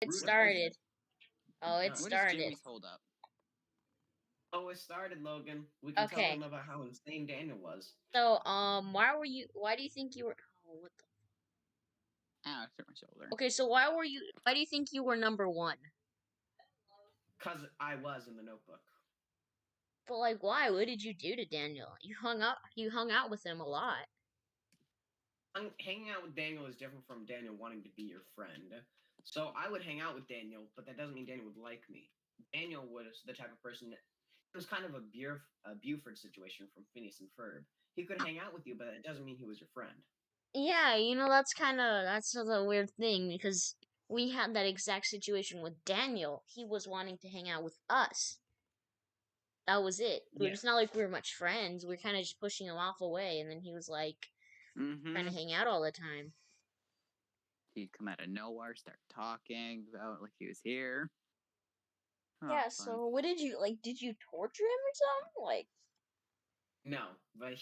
It Rude started. person. Oh, it What is started. Jimmy's holdup? Oh, it started, Logan. We can tell Okay. them about how insane Daniel was. So, why do you think you were, oh, what the, Ow, I hurt my shoulder. okay, so why do you think you were number one? Because I was in the notebook. But, like, why? What did you do to Daniel? You hung out with him a lot. Hanging out with Daniel is different from Daniel wanting to be your friend. So I would hang out with Daniel, but that doesn't mean Daniel would like me. Daniel was the type of person that, it was kind of a Buford situation from Phineas and Ferb. He could hang out with you, but it doesn't mean he was your friend. Yeah, that's a weird thing because we had that exact situation with Daniel. He was wanting to hang out with us. That was it. Yeah. It's not like we were much friends. We were kind of just pushing him off away, and then he was like trying to hang out all the time. He'd come out of nowhere, start talking about like he was here. Oh, Yeah, fun. so what did you, like, did you torture him or something? Like, No, but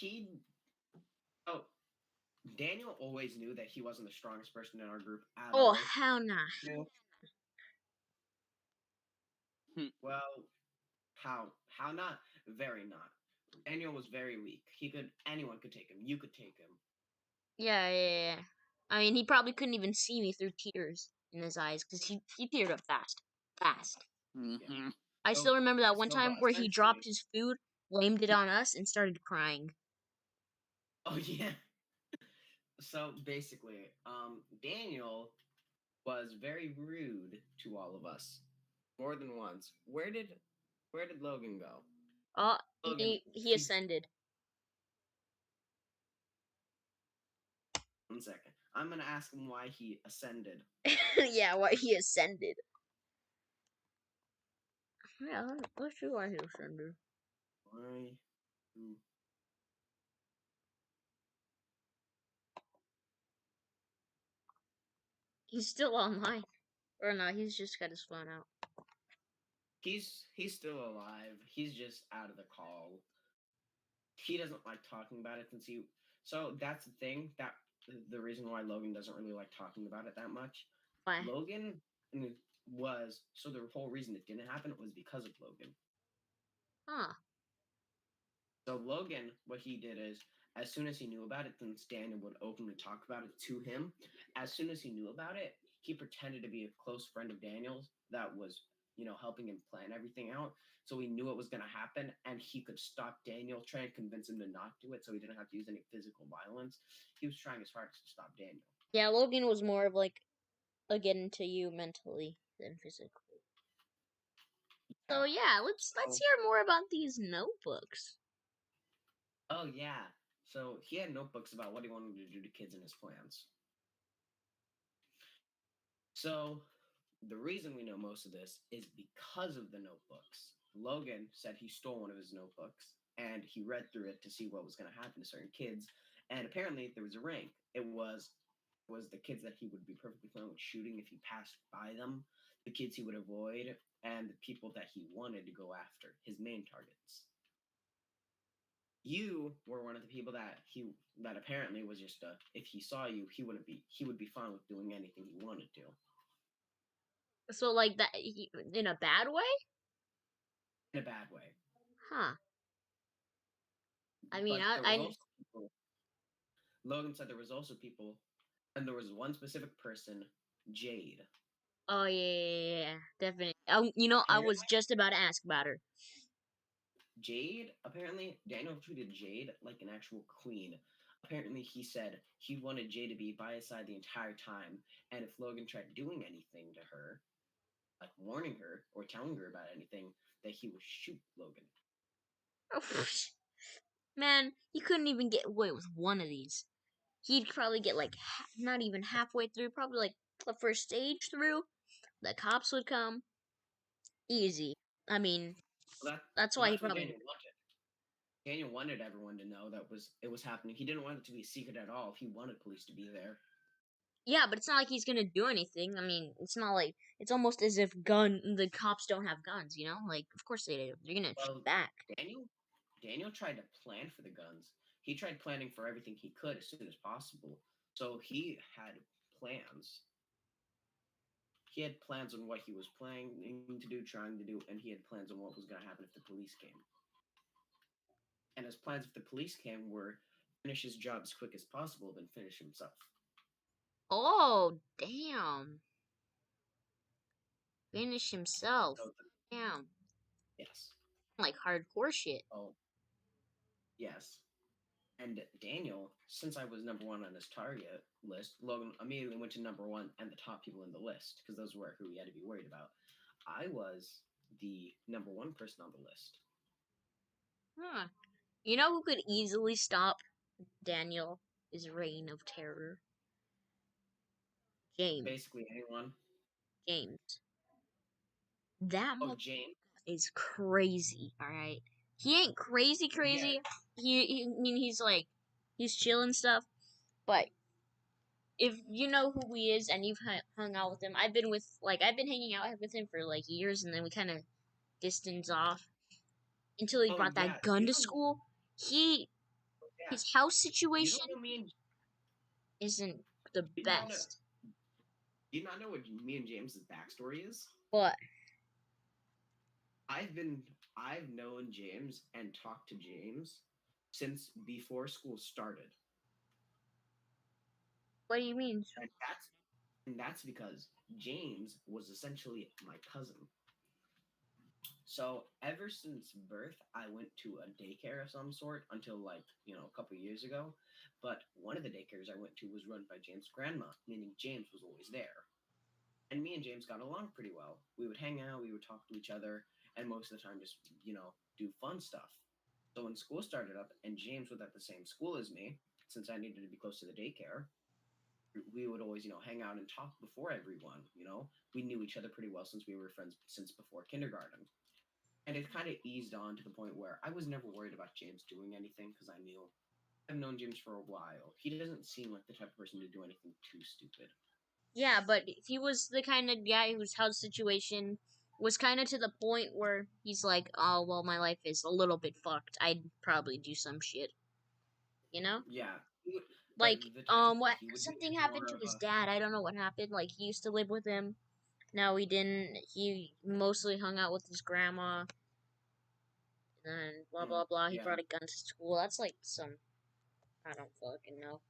oh, Daniel always knew that he wasn't the strongest person in our group at all. oh, hell nah. Well, how not? Very not. Daniel was very weak. Anyone could take him. You could take him. Yeah. I mean, he probably couldn't even see me through tears in his eyes because he teared up fast. Mm-hmm. I still remember that one So, time but where he dropped essentially- his food, blamed it on us, and started crying. Oh yeah. So basically, Daniel was very rude to all of us, more than once. Where did Logan go? Oh, Logan, he ascended. 1 second. I'm gonna ask him why he ascended. Yeah, why he ascended. Yeah, let's see why he ascended. Why? He's still online. Or no, he's just got his phone out. He's still alive. He's just out of the call. He doesn't like talking about it since he. So that's the thing. That the reason why Logan doesn't really like talking about it that much. Why? Logan was so the whole reason it didn't happen was because of Logan. Huh. So Logan, what he did is, as soon as he knew about it, then Daniel would openly talk about it to him. As soon as he knew about it, he pretended to be a close friend of Daniel's that was, helping him plan everything out. So he knew it was going to happen, and he could stop Daniel, try and convince him to not do it, so he didn't have to use any physical violence. He was trying his hardest to stop Daniel. Yeah, Logan was more of like a get into you mentally than physically. So yeah, let's hear more about these notebooks. Oh yeah. So he had notebooks about what he wanted to do to kids in his plans. So the reason we know most of this is because of the notebooks. Logan said he stole one of his notebooks and he read through it to see what was going to happen to certain kids. And apparently there was a rank. It was the kids that he would be perfectly fine with shooting if he passed by them, the kids he would avoid, and the people that he wanted to go after, his main targets. You were one of the people that apparently was just if he saw you, he would be fine with doing anything he wanted to. So like that in a bad way? In a bad way. Huh. I mean, Logan said there was also people, and there was one specific person, Jade. Oh yeah, definitely. I was just about to ask about her. Jade, apparently, Daniel treated Jade like an actual queen. Apparently, he said he wanted Jade to be by his side the entire time, and if Logan tried doing anything to her, like warning her or telling her about anything, that he would shoot Logan. Man, he couldn't even get away with one of these. He'd probably get like not even halfway through, probably like the first stage through. The cops would come. Easy. I mean, that's why he probably. Daniel wanted everyone to know that it was happening. He didn't want it to be a secret at all. He wanted police to be there. Yeah, but it's not like he's gonna do anything. I mean, it's not like it's almost as if the cops don't have guns. Like of course they do. They're gonna shoot back. Daniel tried to plan for the guns. He tried planning for everything he could as soon as possible. So he had plans. He had plans on what he was planning to do, trying to do, and he had plans on what was going to happen if the police came. And his plans if the police came were finish his job as quick as possible, then finish himself. Oh, damn. Finish himself. So, Damn. yes. Like hardcore shit. Oh, yes. And Daniel, since I was number one on his target list, Logan immediately went to number one and the top people in the list because those were who he had to be worried about. I was the number one person on the list. Huh. You know who could easily stop Daniel's reign of terror? James. Basically, anyone. James. That Oh, James. is crazy, alright? He ain't crazy. Yeah. I mean, he's chill and stuff, but if you know who he is and you've hung out with him, I've been hanging out with him for like years, and then we kind of distanced off until he Oh, brought yeah. that gun to school. Yeah. His house You situation don't know me and isn't the you not know, best. do you not know what me and James's backstory is? But I've known James and talked to James since before school started. what do you mean? And that's because James was essentially my cousin. So ever since birth, I went to a daycare of some sort until a couple years ago. But one of the daycares I went to was run by James' grandma, meaning James was always there. And me and James got along pretty well. We would hang out, we would talk to each other, and most of the time just, do fun stuff. So when school started up and James was at the same school as me, since I needed to be close to the daycare, we would always, hang out and talk before everyone. We knew each other pretty well since we were friends since before kindergarten. And it kind of eased on to the point where I was never worried about James doing anything because I've known James for a while. He doesn't seem like the type of person to do anything too stupid. Yeah, but he was the kind of guy whose house situation was kind of to the point where he's like, oh, well, my life is a little bit fucked. I'd probably do some shit. You know? Yeah. Like, what? He would Something be happened more to of his a, dad. I don't know what happened. Like, he used to live with him. Now he didn't. He mostly hung out with his grandma. And blah, blah, blah. He yeah. brought a gun to school. That's like some. I don't fucking know.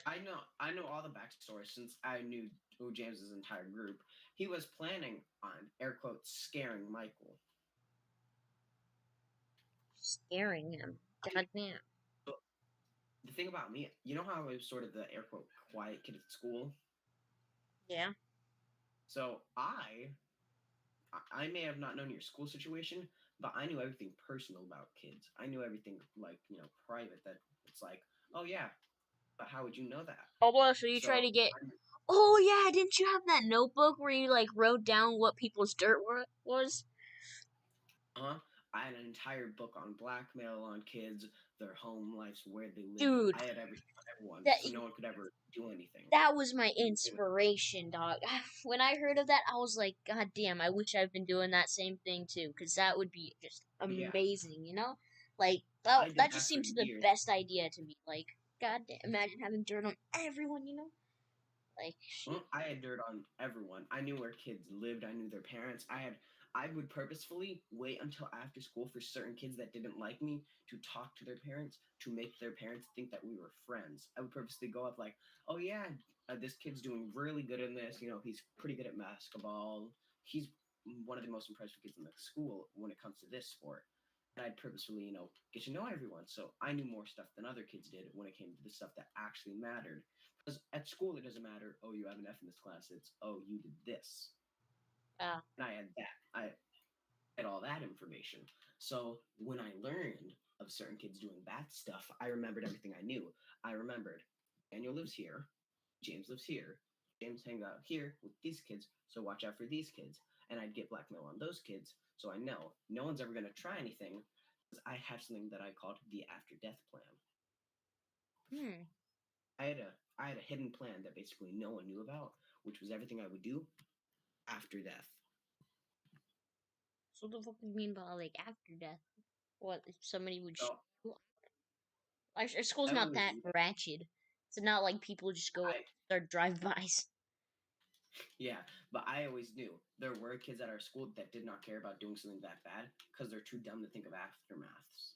I know all the backstory since I knew James's entire group. He was planning on air quotes scaring Michael. Scaring him. Goddamn. The thing about me, you know how I was sort of the air quote quiet kid at school? Yeah. So I may have not known your school situation, but I knew everything personal about kids. I knew everything private that it's like, oh yeah, but how would you know that? Oh, well, so you try to get. Oh, yeah, didn't you have that notebook where you, wrote down what people's dirt was? I had an entire book on blackmail on kids, their home lives, where they live. Dude. I had everything on everyone, so no one could ever do anything. That was my inspiration, dog. When I heard of that, I was like, God damn, I wish I've been doing that same thing, too, because that would be just amazing, you know? Like, that just seemed to the best idea to me. Like, God damn, imagine having dirt on everyone, you know? Like, shit. I had dirt on everyone. I knew where kids lived. I knew their parents. I would purposefully wait until after school for certain kids that didn't like me to talk to their parents to make their parents think that we were friends. I would purposely go up like, oh yeah, this kid's doing really good in this. He's pretty good at basketball. He's one of the most impressive kids in the school when it comes to this sport. And I'd purposefully, get to know everyone. So I knew more stuff than other kids did when it came to the stuff that actually mattered. Because at school, it doesn't matter, oh, you have an F in this class. It's, oh, you did this. And I had that. I had all that information. So when I learned of certain kids doing bad stuff, I remembered everything I knew. I remembered Daniel lives here. James lives here. James hangs out here with these kids, so watch out for these kids. And I'd get blackmail on those kids, so I know no one's ever going to try anything because I have something that I called the after-death plan. I had a hidden plan that basically no one knew about, which was everything I would do after death. So what the fuck do you mean by after death? What if somebody would? Our school's not that ratchet. It's not like people just go start drive-bys. Yeah, but I always knew there were kids at our school that did not care about doing something that bad because they're too dumb to think of aftermaths.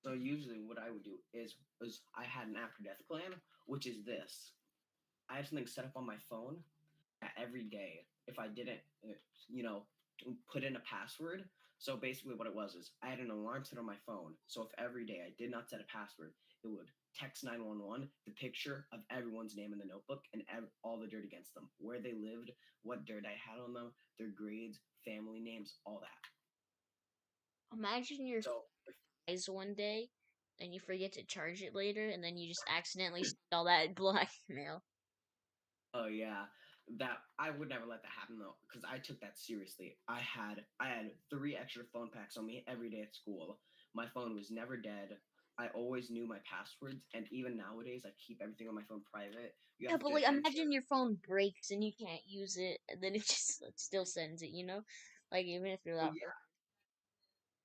So usually, what I would do is I had an after death plan, which is this: I had something set up on my phone that every day, if I didn't, you know, put in a password. So basically, what it was is I had an alarm set on my phone. So if every day I did not set a password, it would text 911 the picture of everyone's name in the notebook and all the dirt against them, where they lived, what dirt I had on them, their grades, family names, all that. Imagine your So eyes one day, and you forget to charge it later, and then you just accidentally send all that blackmail. oh yeah, that I would never let that happen though, because I took that seriously. I had 3 extra phone packs on me every day at school. My phone was never dead. I always knew my passwords, and even nowadays, I keep everything on my phone private. You Yeah, have but to like, enter. imagine your phone breaks and you can't use it, and then it still sends it. Like even if you're Oh that. yeah,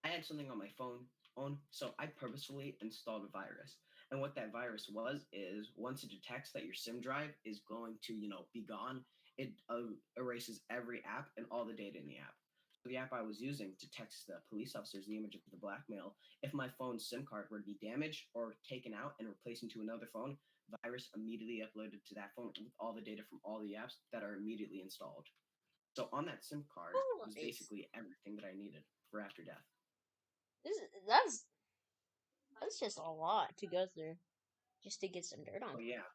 I had something on my phone, so I purposefully installed a virus. And what that virus was is once it detects that your SIM drive is going to, be gone, it erases every app and all the data in the app. So the app I was using to text the police officers the image of the blackmail, if my phone's SIM card were to be damaged or taken out and replaced into another phone, virus immediately uploaded to that phone with all the data from all the apps that are immediately installed. So on that SIM card Oh, was basically everything that I needed for after death. this that's just a lot to go through just to get some dirt on. Oh yeah,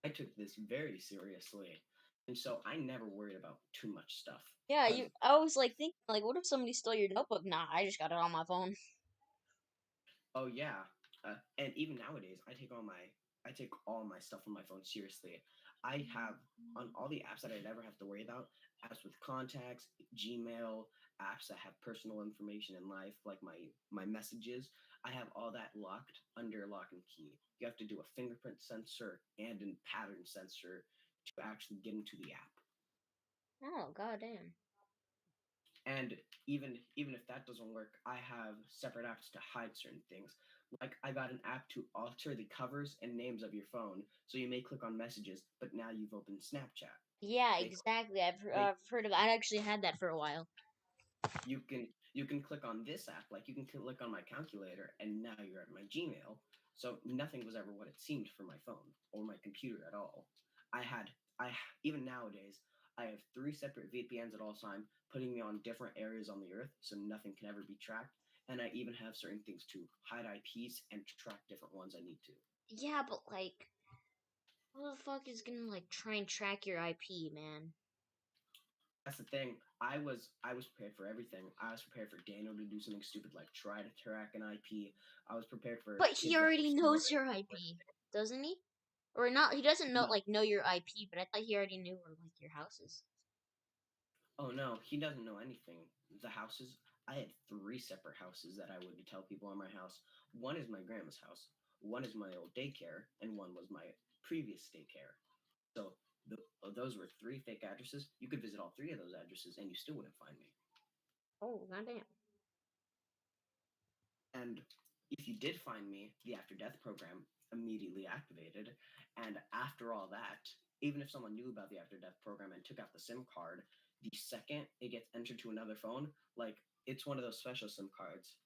I took this very seriously, and so I never worried about too much stuff. Yeah, Cause I was like thinking, like, what if somebody stole your notebook? Nah, I just got it on my phone. oh yeah, and even nowadays, I take all my stuff on my phone seriously. I have on all the apps that I never have to worry about, apps with contacts, Gmail, apps that have personal information in life, like my messages. I have all that locked under lock and key. You have to do a fingerprint sensor and a pattern sensor to actually get into the app. Oh, goddamn. And even if that doesn't work, I have separate apps to hide certain things. Like I got an app to alter the covers and names of your phone, so you may click on messages, but now you've opened Snapchat. Yeah, They, exactly. they I've heard of. I actually had that for a while. you can click on this app, like you can click on my calculator, and now you're at my Gmail. So nothing was ever what it seemed for my phone or my computer at all. I had I even nowadays I have 3 separate VPNs at all time, putting me on different areas on the earth, so nothing can ever be tracked. And I even have certain things to hide IPs and track different ones I need to. Yeah, but like, who the fuck is gonna like try and track your IP, man? That's the thing. I was prepared for everything. I was prepared for Daniel to do something stupid like try to track an IP. I was prepared for But he kids that were already knows smarter. your IP, doesn't he? Or not? He doesn't know No. like know your IP, but I thought he already knew where like your house is. Oh no, he doesn't know anything. The houses, I had 3 separate houses that I would tell people on my house. One is my grandma's house, one is my old daycare, and one was my previous daycare. So those were 3 fake addresses. You could visit all 3 of those addresses and you still wouldn't find me. Oh, goddamn. And if you did find me, the after death program immediately activated. And after all that, even if someone knew about the after death program and took out the SIM card, the second it gets entered to another phone, like it's one of those special SIM cards.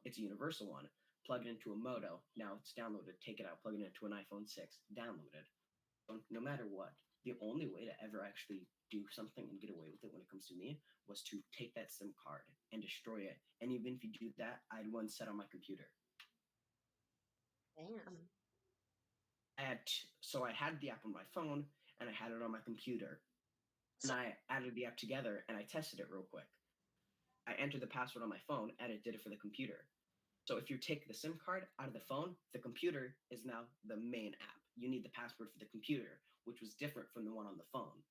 It's a universal one. Plug it into a Moto. Now it's downloaded. Take it out. Plug it into an iPhone 6. Downloaded. So no matter what, the only way to ever actually do something and get away with it when it comes to me was to take that SIM card and destroy it. And even if you do that, I'd one set on my computer. Damn. So I had the app on my phone and I had it on my computer. And So, I added the app together and I tested it real quick. I entered the password on my phone and it did it for the computer. So if you take the SIM card out of the phone, the computer is now the main app. You need the password for the computer, which was different from the one on the phone.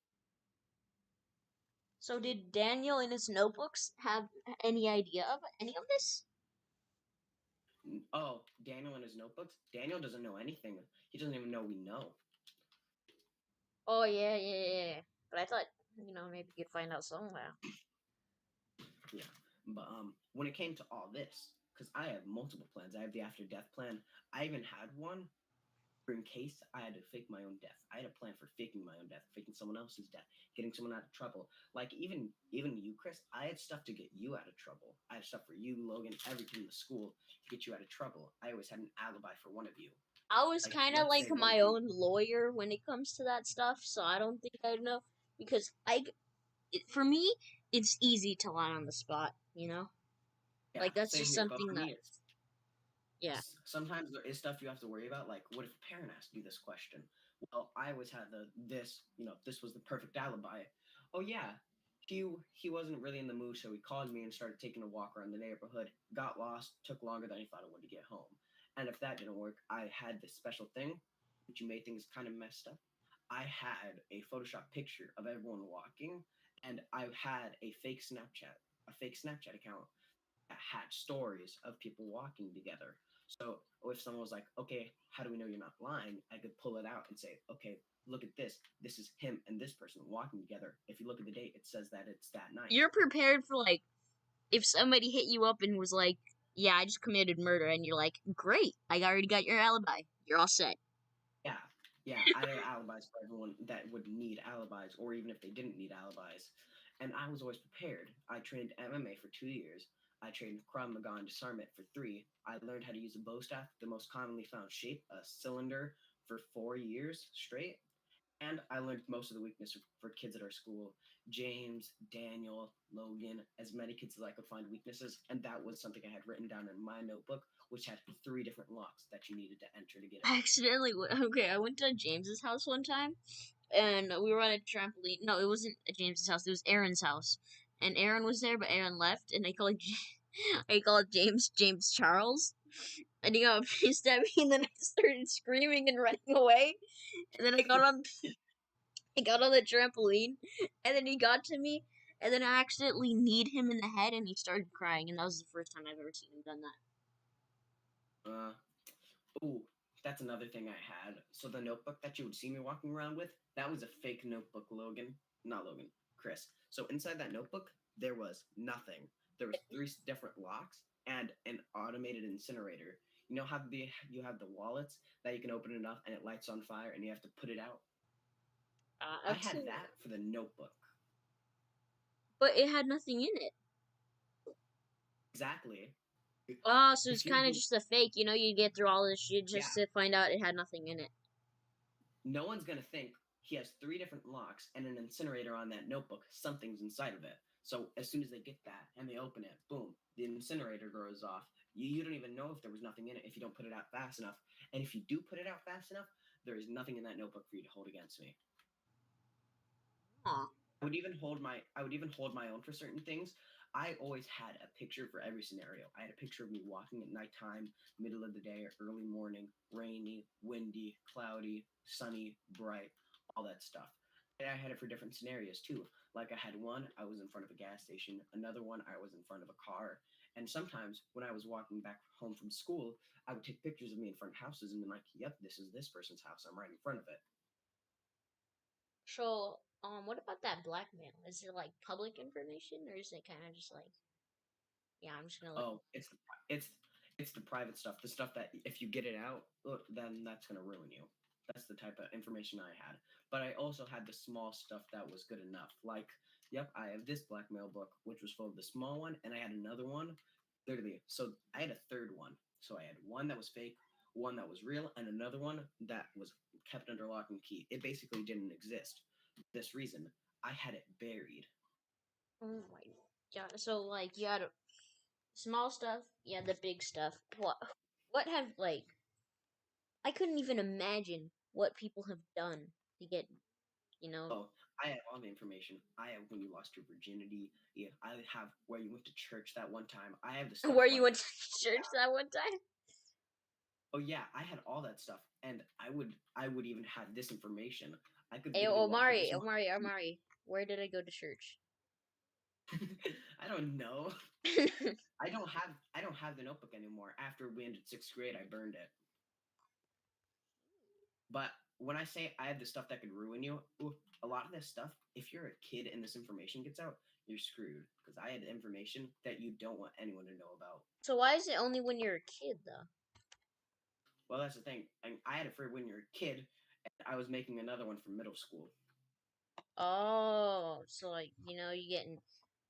so did Daniel in his notebooks have any idea of any of this? Oh, Daniel in his notebooks? Daniel doesn't know anything. He doesn't even know we know. Oh yeah. But I thought maybe you could find out somewhere. Yeah. But when it came to all this, because I have multiple plans. I have the after death plan. I even had one in case I had to fake my own death. I had a plan for faking my own death, faking someone else's death, getting someone out of trouble. Like even you, Chris, I had stuff to get you out of trouble. I had stuff for you, Logan, everything in the school to get you out of trouble. I always had an alibi for one of you. I was Like, kind of let's like say one of my you. own lawyer when it comes to that stuff, so I don't think I'd know because for me, it's easy to lie on the spot. Yeah, Like that's same just here. But something for that, me, it's yeah. sometimes there is stuff you have to worry about. Like, what if a parent asks you this question? Well, I always had this was the perfect alibi. Oh yeah, he wasn't really in the mood, so he called me and started taking a walk around the neighborhood. Got lost, took longer than he thought it would to get home. And if that didn't work, I had this special thing, which made things kind of messed up. I had a Photoshop picture of everyone walking, and I had a fake Snapchat account that had stories of people walking together. So if someone was like, okay, how do we know you're not lying? I could pull it out and say, okay, look at this. This is him and this person walking together. If you look at the date, it says that it's that night. You're prepared for like if somebody hit you up and was like, "Yeah, I just committed murder," and you're like, "Great, I already got your alibi. You're all set." Yeah. Yeah. I have alibis for everyone that would need alibis, or even if they didn't need alibis. And I was always prepared. I trained MMA for 2 years. I trained Krav Maga and disarmament for 3. I learned how to use a bow staff, the most commonly found shape, a cylinder, for 4 years straight. And I learned most of the weakness for kids at our school. James, Daniel, Logan, as many kids as I could find weaknesses. And that was something I had written down in my notebook, which had 3 different locks that you needed to enter to get I out. accidentally okay. I went to James's house one time, and we were on a trampoline. No, it wasn't at James's house. It was Aaron's house, and Aaron was there, but Aaron left, and I called I called James Charles, and he got pissed at me, and then I started screaming and running away, and then I got on the trampoline, and then he got to me, and then I accidentally kneed him in the head, and he started crying, and that was the first time I've ever seen him done that. Oh, that's another thing I had. So the notebook that you would see me walking around with, that was a fake notebook, Logan. Not Logan, Chris. So inside that notebook, there was nothing. There was 3 different locks and an automated incinerator. You know how you have the wallets that you can open it up and it lights on fire and you have to put it out? I I've had seen that that, for the notebook. but it had nothing in it. Exactly. Oh, so it's If you kind of go, just a fake. You get through all this shit yeah, just to find out it had nothing in it. no one's gonna think he has 3 different locks and an incinerator on that notebook. Something's inside of it. So as soon as they get that and they open it, boom, the incinerator goes off. You don't even know if there was nothing in it if you don't put it out fast enough. And if you do put it out fast enough, there is nothing in that notebook for you to hold against me. Aw. I would even hold my own for certain things. I always had a picture for every scenario. I had a picture of me walking at nighttime, middle of the day, or early morning, rainy, windy, cloudy, sunny, bright, all that stuff. And I had it for different scenarios too. Like I had one, I was in front of a gas station. Another one, I was in front of a car. And sometimes when I was walking back home from school, I would take pictures of me in front of houses and be like, "Yep, this is this person's house. I'm right in front of it." So, what about that blackmail? Is it like public information, or is it kind of just like, yeah, I'm just gonna let. Oh, it's it's the private stuff, the stuff that if you get it out, then that's gonna ruin you. That's the type of information I had. But I also had the small stuff that was good enough. Like, yep, I have this blackmail book, which was full of the small one, and I had another one. Literally, so I had a third one. So I had one that was fake, one that was real, and another one that was kept under lock and key. It basically didn't exist. For this reason, I had it buried. Oh my god! So like, you had small stuff, you had the big stuff. What have like? I couldn't even imagine what people have done to get, you know, Oh, I have all the information. I have when you lost your virginity. Yeah, I have where you went to church that one time. I have the stuff where you like, went to church that one time. oh yeah, I had all that stuff, and I would even have this information. I could Hey, literally walk into someone. Omari, where did I go to church? I don't know. I don't have the notebook anymore. After we ended 6th grade, I burned it. But when I say I have the stuff that could ruin you, a lot of this stuff, if you're a kid and this information gets out, you're screwed. Because I had information that you don't want anyone to know about. So why is it only when you're a kid though? Well, that's the thing. I had it for when you're a kid, and I was making another one for middle school. Oh, so like, you know, you getting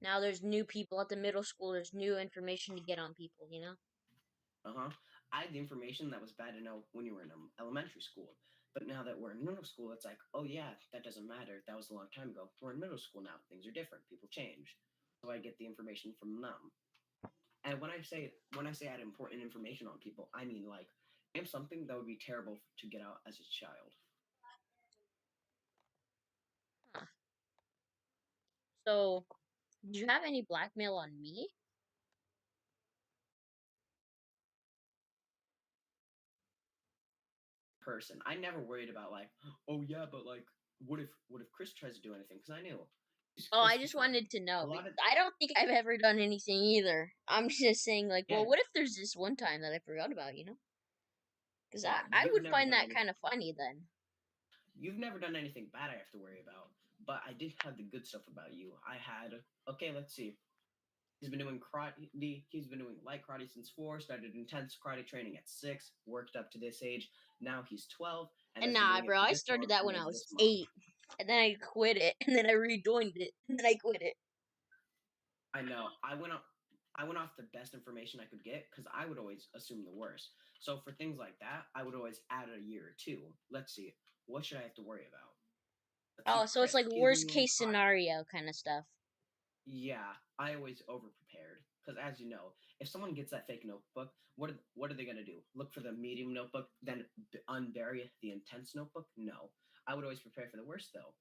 now there's new people at the middle school, there's new information to get on people, you know? Uh-huh. I had the information that was bad to know when you were in elementary school. But now that we're in middle school, it's like, oh yeah, that doesn't matter. That was a long time ago. We're in middle school now. Things are different. People change. So I get the information from them. And when I say I had important information on people, I mean like I'm something that would be terrible to get out as a child. Huh. So, did you have any blackmail on me? Person. I never worried about like, oh yeah, but like what if Chris tries to do anything? Because I knew he's Oh, I just Christopher. wanted to A know. lot of I don't think I've ever done anything either. I'm just saying, like, yeah, well, what if there's this one time that I forgot about, you know? Because yeah, I you've would never find done that anything. kind of funny then. You've never done anything bad I have to worry about. But I did have the good stuff about you. I had okay, let's see. He's been doing karate. He's been doing light karate since 4. Started intense karate training at 6. Worked up to this age. Now he's 12 and And has been nah, doing it bro, for I this started long that and when I is was this month. 8. And then I quit it. And then I rejoined it. And then I quit it. I know. I went off the best information I could get because I would always assume the worst. So for things like that, I would always add a year or two. Let's see, what should I have to worry about? Let's Oh, see, so it's Chris. like He's been worst doing case karate. scenario kind of stuff. Yeah, I always over prepared because, as you know, if someone gets that fake notebook, what are they gonna do? Look for the medium notebook, then unbury the intense notebook? No, I would always prepare for the worst though,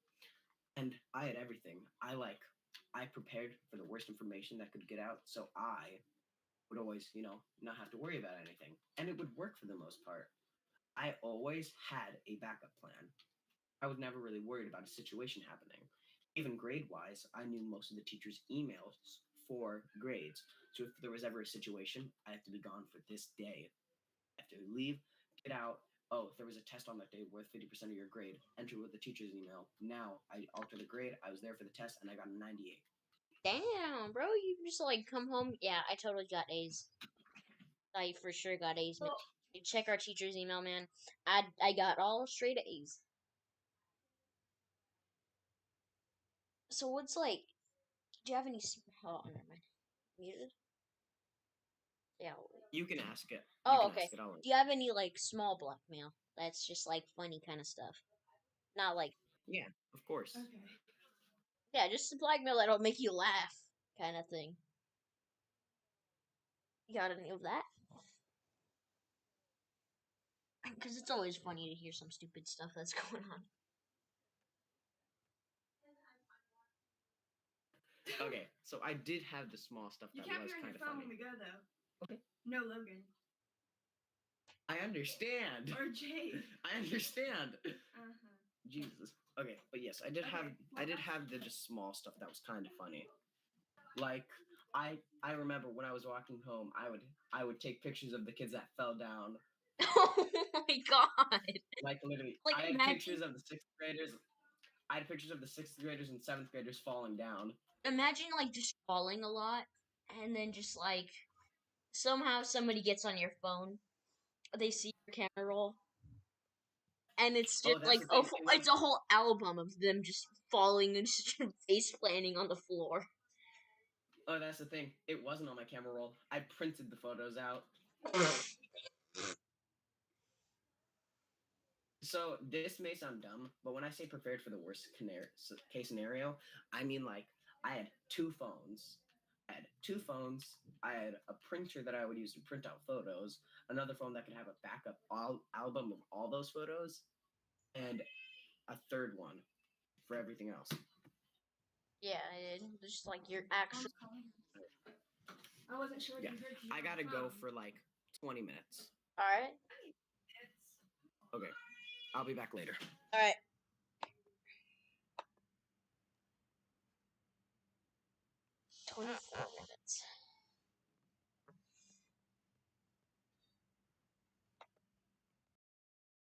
and I had everything. I prepared for the worst information that could get out, so I would always, not have to worry about anything, and it would work for the most part. I always had a backup plan. I was never really worried about a situation happening. Even grade wise, I knew most of the teachers' emails for grades. So if there was ever a situation, I have to be gone for this day. I have to leave, get out. Oh, if there was a test on that day worth 50% of your grade, enter with the teacher's email. Now I alter the grade. I was there for the test and I got a 98. Damn, bro, you just like come home. Yeah, I totally got A's. I for sure got A's, man. Check our teacher's email, man. I got all straight A's. So what's like? Do you have any? Oh, never mind. Muted. Yeah. You can ask it. You Oh, can okay. ask it. I'll Do you have any like small blackmail? That's just like funny kind of stuff. Not like Yeah, of course. yeah, just blackmail that'll make you laugh kind of thing. You got any of that? Because it's always funny to hear some stupid stuff that's going on. Okay, so I did have the small stuff You that can't was be on kind your of phone funny. when we go though. Okay. No Logan. I understand. Or Jay. I understand. Uh-huh. Jesus. Okay, but yes, I did have the just small stuff that was kind of funny. Like I remember when I was walking home, I would take pictures of the kids that fell down. Oh my god! Like literally, Like, I had imagine- pictures of the sixth graders. I had pictures of the sixth graders and seventh graders falling down. Imagine like just falling a lot, and then just like somehow somebody gets on your phone, they see your camera roll, and it's Oh, just that's like the thing. it's a whole album of them just falling and just face planting on the floor. Oh, that's the thing. It wasn't on my camera roll. I printed the photos out. So this may sound dumb, but when I say prepared for the worst case scenario, I mean like I had two phones. I had a printer that I would use to print out photos, another phone that could have a backup album of all those photos, and a third one for everything else. Yeah, it's just like your actual. I wasn't sure. Yeah, I gotta go for like 20 minutes. All right. Okay, I'll be back later. All right. 24.